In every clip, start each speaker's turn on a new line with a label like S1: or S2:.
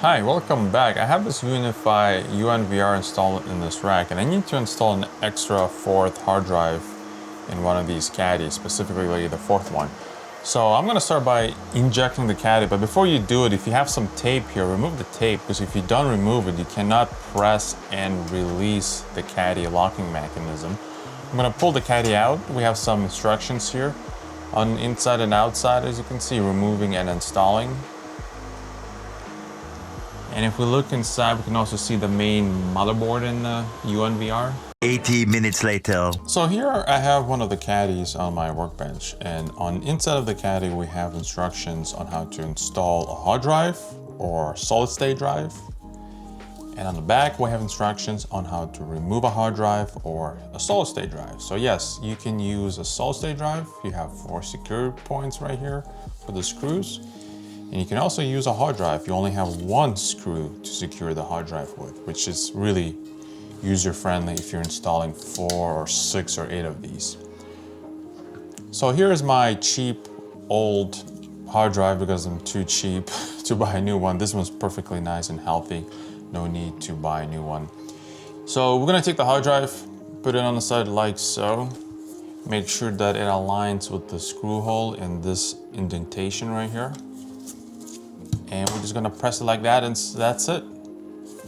S1: Hi, welcome back. I have this UniFi UNVR installed in this rack, and I need to install an extra fourth hard drive in one of these caddies, specifically the fourth one. So I'm gonna start by injecting the caddy, but before you do it, if you have some tape here, remove the tape, because if you don't remove it, you cannot press and release the caddy locking mechanism. I'm gonna pull the caddy out. We have some instructions here on inside and outside, as you can see, removing and installing. And if we look inside, we can also see the main motherboard in the UNVR.
S2: 80 minutes later.
S1: So here I have one of the caddies on my workbench, and on inside of the caddy we have instructions on how to install a hard drive or solid state drive. And on the back we have instructions on how to remove a hard drive or a solid state drive. So yes, you can use a solid state drive. You have 4 secure points right here for the screws. And you can also use a hard drive. You only have 1 screw to secure the hard drive with, which is really user-friendly if you're installing 4 or 6 or 8 of these. So here is my cheap old hard drive because I'm too cheap to buy a new one. This one's perfectly nice and healthy. No need to buy a new one. So we're gonna take the hard drive, put it on the side like so. Make sure that it aligns with the screw hole in this indentation right here. And we're just gonna press it like that, and that's it.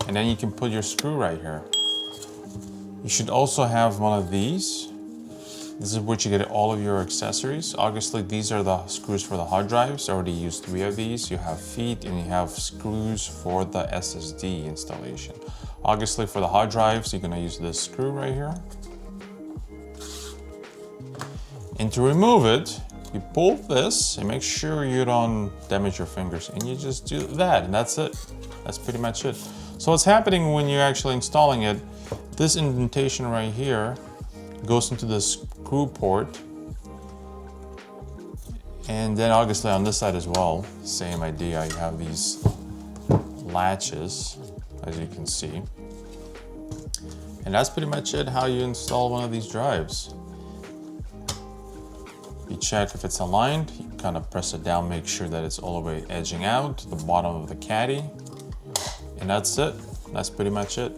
S1: And then you can put your screw right here. You should also have one of these. This is where you get all of your accessories. Obviously, these are the screws for the hard drives. I already used 3 of these. You have feet and you have screws for the SSD installation. Obviously, for the hard drives, you're gonna use this screw right here. And to remove it, you pull this and make sure you don't damage your fingers, and you just do that, and that's it. That's pretty much it. So what's happening when you're actually installing it, this indentation right here goes into the screw port, and then obviously on this side as well, same idea. You have these latches, as you can see. And that's pretty much it, how you install one of these drives. You check if it's aligned, you kind of press it down, make sure that it's all the way edging out to the bottom of the caddy. And that's it. That's pretty much it.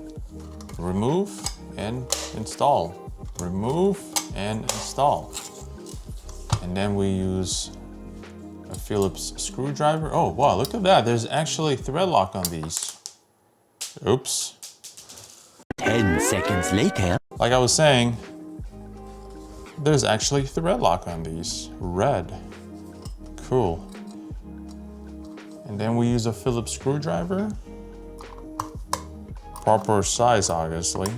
S1: Remove and install. Remove and install. And then we use a Phillips screwdriver. Oh, wow, look at that. There's actually thread lock on these. Oops.
S2: 10 seconds later.
S1: Like I was saying, there's actually thread lock on these. Red. Cool. And then we use a Phillips screwdriver. Proper size, obviously,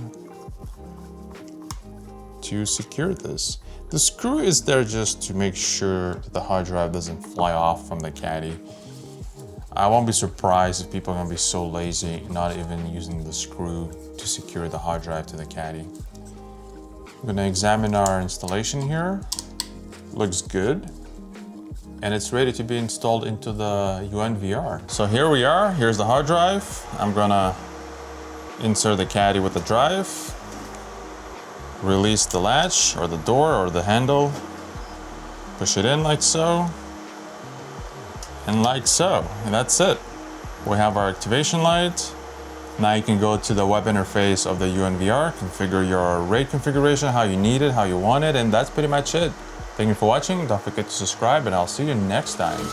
S1: to secure this. The screw is there just to make sure that the hard drive doesn't fly off from the caddy. I won't be surprised if people are gonna be so lazy not even using the screw to secure the hard drive to the caddy. I'm gonna examine our installation here. Looks good. And it's ready to be installed into the UNVR. So here we are, here's the hard drive. I'm gonna insert the caddy with the drive. Release the latch or the door or the handle. Push it in like so. And like so, and that's it. We have our activation light. Now you can go to the web interface of the UNVR, configure your RAID configuration, how you need it, how you want it, and that's pretty much it. Thank you for watching. Don't forget to subscribe, and I'll see you next time.